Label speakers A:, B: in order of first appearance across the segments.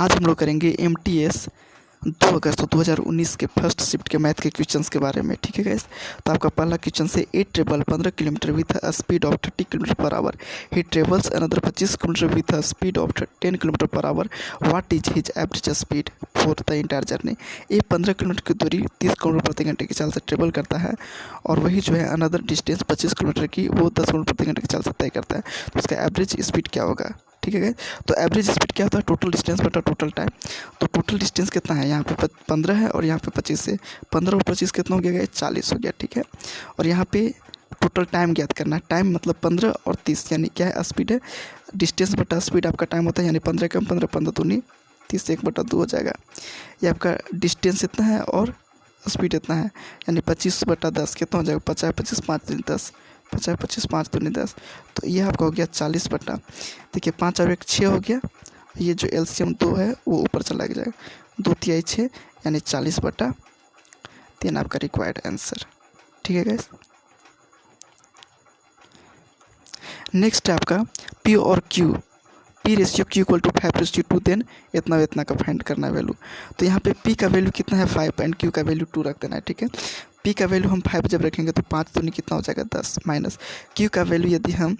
A: आज हम लोग करेंगे MTS 2 अगस्त 2019 के फर्स्ट शिफ्ट के मैथ के क्वेश्चंस के बारे में। ठीक है गाइस, तो आपका पहला क्वेश्चन से 8 travel 15 kilometre with a speed of 30 kilometre per hour, he travels another 25 kilometre with a speed of 10 kilometre per hour, what is his average speed for the entire journey. ये 15 kilometre की दूरी 30 kilometre प्रति घंटे की चाल से travel करता है और वही जो है अनदर डिस्टेंस 25 किलोमीटर की वो 10 किलोमीटर प्रति घंटे की चाल से तय करता है। तो उसका एवरेज स्पीड क्या होगा। ठीक है गाइस, तो एवरेज स्पीड क्या होता है, टोटल डिस्टेंस बटा टोटल टाइम। तो टोटल डिस्टेंस कितना है, यहाँ पे 15 है और यहाँ पे 25 है। 15 और 25 कितना हो गया गाइस, 40 हो गया। ठीक है, और यहाँ पे टोटल टाइम ज्ञात करना है। टाइम मतलब 15 और 30 यानी क्या है, स्पीड है। डिस्टेंस बटा स्पीड आपका टाइम होता है, यानी 15 कम 15 15 दूनी 30 1/2 हो जाएगा। ये आपका डिस्टेंस इतना है और स्पीड इतना है, यानी 25/10 कितना हो जाएगा, 50 25 5 दूनी 10, 50 25 5 दूनी 10। तो ये आपका हो गया 40 बटा, देखिए 5 और 1 6 हो गया। ये जो LCM 2 है वो ऊपर चला जाएगा, 2 तिहाई 6 यानी 40/3 आपका रिक्वायर्ड आंसर। ठीक है गाइस, नेक्स्ट है आपका P और Q। P ratio Q equal to 5:2, then इतना का फाइंड करना है वैल्यू। तो यहाँ पे P का वैल्यू कितना है 5 एंड Q का वैल्यू 2 रख देना है। ठीक है, P का वैल्यू हम 5 जब रखेंगे तो 5 दूनी कितना हो जाएगा 10, माइनस Q का वैल्यू यदि हम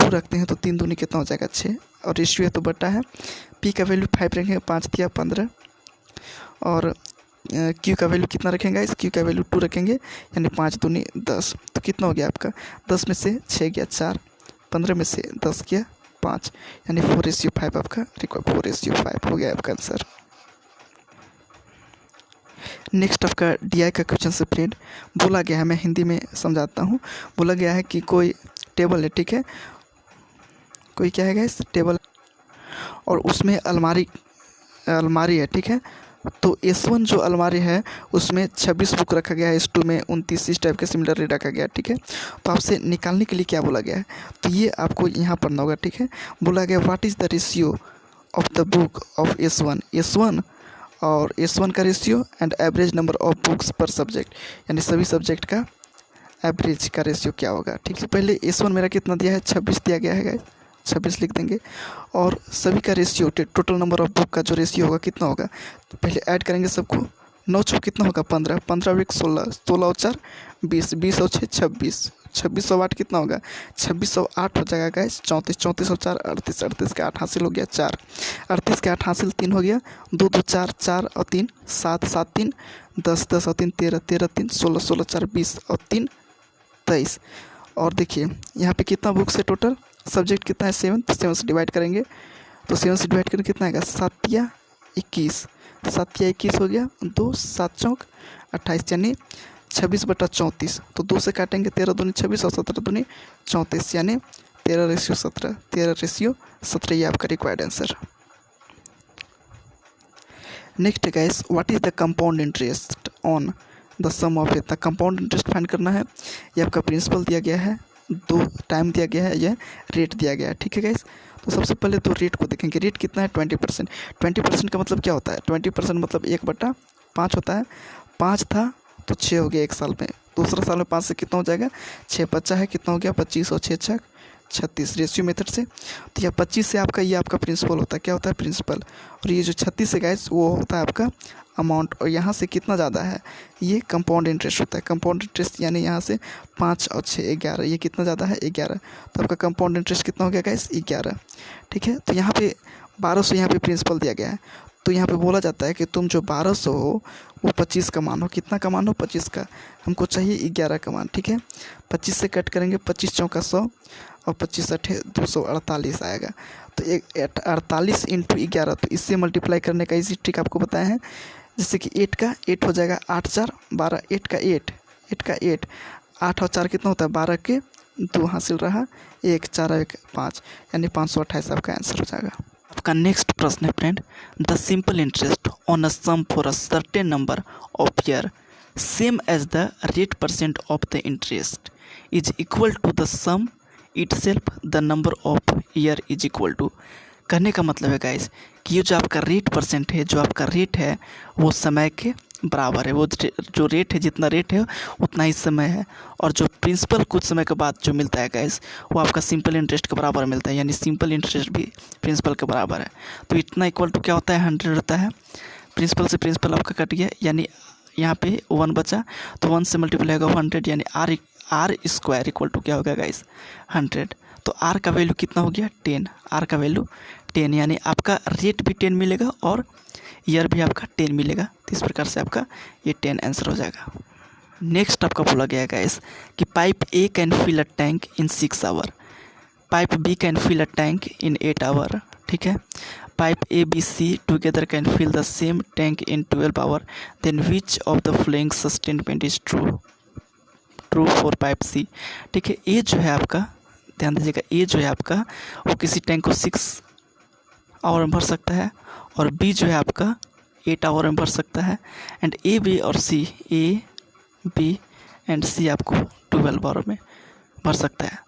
A: 2 रखते हैं तो 3 दूनी कितना हो जाएगा 6, और रेशियो है तो बटा है। P का वैल्यू 5 रखेंगे, 5 तिया 15, और Q का वैल्यू कितना रखेंगे, इस Q का वैल्यू 2 रखेंगे यानी 5 दूनी 10। तो कितना हो गया आपका, 10 में से 6 गया 4, 15 में से 10 गया 5, यानी 4:5 आपका रिक्वायर्ड, 4:5 हो गया आपका आंसर। नेक्स्ट आपका DI का क्वेश्चन से फ्रेंड बोला गया है, मैं हिंदी में समझाता हूँ। बोला गया है कि कोई टेबल है, ठीक है, कोई क्या है गाइस, टेबल, और उसमें अलमारी है। ठीक है, तो S1 जो अलमारी है उसमें 26 बुक रखा गया है, S2 में 29, इस टाइप के सिमिलरली रखा गया है। ठीक है, तो आपसे निकालने के लिए क्या बोला गया है, तो ये आपको यहाँ पढ़ना होगा। ठीक है, बोला गया what is the ratio of the book of S1 और S1 का ratio and average number of books पर सब्जेक्ट, यानी सभी सब्जेक्ट का एवरेज का रेशियो क्या होगा। ठीक है, पहले S1 मेरा कितना दिया है, 26 दिया गया है गाइस, 26 लिख देंगे, और सभी का ratio total number of book का जो रेशियो होगा कितना होगा, तो पहले ऐड करेंगे सबको। 9 चौक कितना होगा 15, 15 और 1 16, 16 और 4 20, 20 और 6 26, 26 और 8 कितना होगा, 26 और 8 हो जाएगा गाइस 34, 34 और 4 38, 38 के 8 हासिल हो गया 4, 38 के 8 हासिल 3 हो गया, 2 2 4, 4 और 3 7, 7 3 10, 10 और 3 13, 13 3 16, 16 4 20 और 3 23। और देखिए यहाँ पे कितना बुक्स है, टोटल सब्जेक्ट कितना है 7, तो 7 से डिवाइड करेंगे, तो 7 से डिवाइड करके कितना आएगा 7 या 21, 7 या 21 हो गया, 2 7 चौक 28 यानी 26/34। तो 2 से काटेंगे, 13 दूनी 26 और 17 दूनी 34, यानी 13:17, 13:17 ये आपका required answer. Next guys, what is the compound interest on the sum of it. Compound interest find करना है। ये आपका प्रिंसिपल दिया गया है, 2 टाइम दिया गया है, यह रेट दिया गया है। ठीक है गाइस, तो सबसे पहले तो रेट को देखेंगे। रेट कितना है 20%। 20% का मतलब क्या होता है, 20% मतलब 1/5 होता है। 5 था तो 6 हो गया एक साल में, दूसरा साल में 5 से कितना हो जाएगा 6 बचा है, कितना हो गया 25 और 6 छक 36 रेशियो मेथड से। तो यह 25 से आपका ये आपका प्रिंसिपल होता है, क्या होता है प्रिंसिपल, और ये जो 36 है गाइस वो होता है आपका अमाउंट, और यहाँ से कितना ज़्यादा है ये कंपाउंड इंटरेस्ट होता है। कंपाउंड इंटरेस्ट यानी यहाँ से 5 और 6 11, ये कितना ज़्यादा है 11, तो आपका कंपाउंड इंटरेस्ट कितना हो गया गाइस 11। ठीक है, तो यहाँ पे 1200 यहाँ पे प्रिंसिपल दिया गया है, तो यहाँ पे बोला जाता है कि तुम जो 1200 हो वो 25 का मान हो, कितना का मान हो 25 का, हमको चाहिए 11 का मान। ठीक है, 25 से कट करेंगे, 25 चौका 100 और 25 अठे 248 आएगा। तो 48 × 11, तो इससे मल्टीप्लाई करने का इजी ट्रिक आपको बताया है। जैसे कि 8 का 8 हो जाएगा 8 4 12, 8 का 8, 8 का 8, 8 और 4 कितना होता है 12 के 2 हासिल रहा 1, 4 और 1 5, यानी 528 आपका आंसर हो जाएगा। आपका नेक्स्ट प्रश्न है friend, the simple interest on a sum for a certain number of year same as the rate percent of the interest is equal to the sum itself the number of year is equal to. कहने का मतलब है guys कि ये जो आपका rate percent है, जो आपका रेट है वो समय के बराबर है, वो जो रेट है, जितना रेट है उतना ही समय है, और जो प्रिंसिपल कुछ समय के बाद जो मिलता है गैस वो आपका सिंपल इंटरेस्ट के बराबर मिलता है, यानी सिंपल इंटरेस्ट भी प्रिंसिपल के बराबर है। तो इतना इक्वल टू क्या होता है, 100 होता है। प्रिंसिपल से प्रिंसिपल आपका कट गया, यानी यहाँ पे 1 बचा, तो 1 से मल्टीप्लाई होगा 100, यानी आर स्क्वायर इक्वल टू क्या होगा गाइस, 100। तो आर का वैल्यू कितना हो गया, 10। आर का वैल्यू 10, यानी आपका रेट भी 10 मिलेगा और ईयर भी आपका 10 मिलेगा। तो इस प्रकार से आपका ये 10 आंसर हो जाएगा। नेक्स्ट आपका बोला गया है गाइस कि pipe A can fill a tank in 6 hour, pipe B can fill a tank in 8 hour, ठीक है। Pipe A B C together can fill the same tank in 12 hour, then which of the following statement is true for pipe C. ठीक है, ए जो है आपका, ध्यान दीजिएगा, ए जो है आपका वो किसी टैंक को 6 आवर में भर सकता है, और बी जो है आपका 8 आवर में भर सकता है, एंड ए बी और सी, ए बी एंड सी आपको 12 आवर में भर सकता है।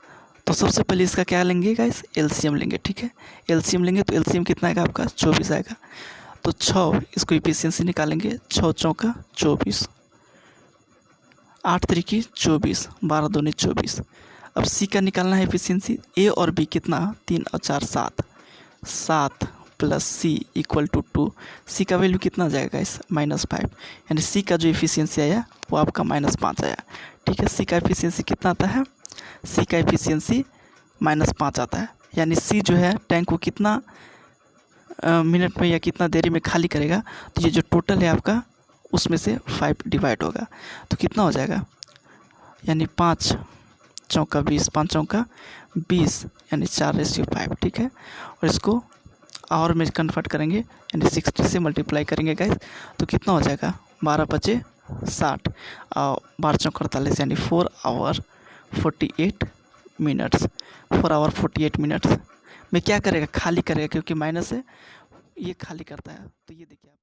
A: तो सबसे पहले इसका क्या लेंगे गाइस, एलसीएम लेंगे। ठीक है, एलसीएम लेंगे तो एलसीएम कितना आएगा आपका, 24 आएगा। तो 6 इसको इफिशियंसी निकालेंगे, 6 चौका 24, 8 त्रिकी 24, 12 दूनी 24। अब सी का निकालना है एफिशिएंसी, ए और बी कितना, 3 और 4 7, 7 प्लस सी इक्वल टू 2। सी का वैल्यू कितना जाएगा इस, -5, यानी सी का जो एफिशिएंसी आया वो आपका -5 आया। ठीक है, सी का एफिशिएंसी कितना आता है, सी का एफिशिएंसी -5 आता है, यानी सी जो है टैंक को कितना मिनट में या कितना देरी में खाली करेगा। तो ये जो टोटल है आपका उसमें से 5 डिवाइड होगा, तो कितना हो जाएगा, यानी 5 चौका 20, 5 चौका 20, यानी 4:5। ठीक है, और इसको आवर में कन्वर्ट करेंगे, यानी 60 से मल्टीप्लाई करेंगे गाइस, तो कितना हो जाएगा, 12 बचे 60 और 12 चौका 48, यानी 4 आवर 48 मिनट्स। 4 आवर 48 मिनट्स में क्या करेगा, खाली करेगा, क्योंकि माइनस है, ये खाली करता है। तो ये देखिए आप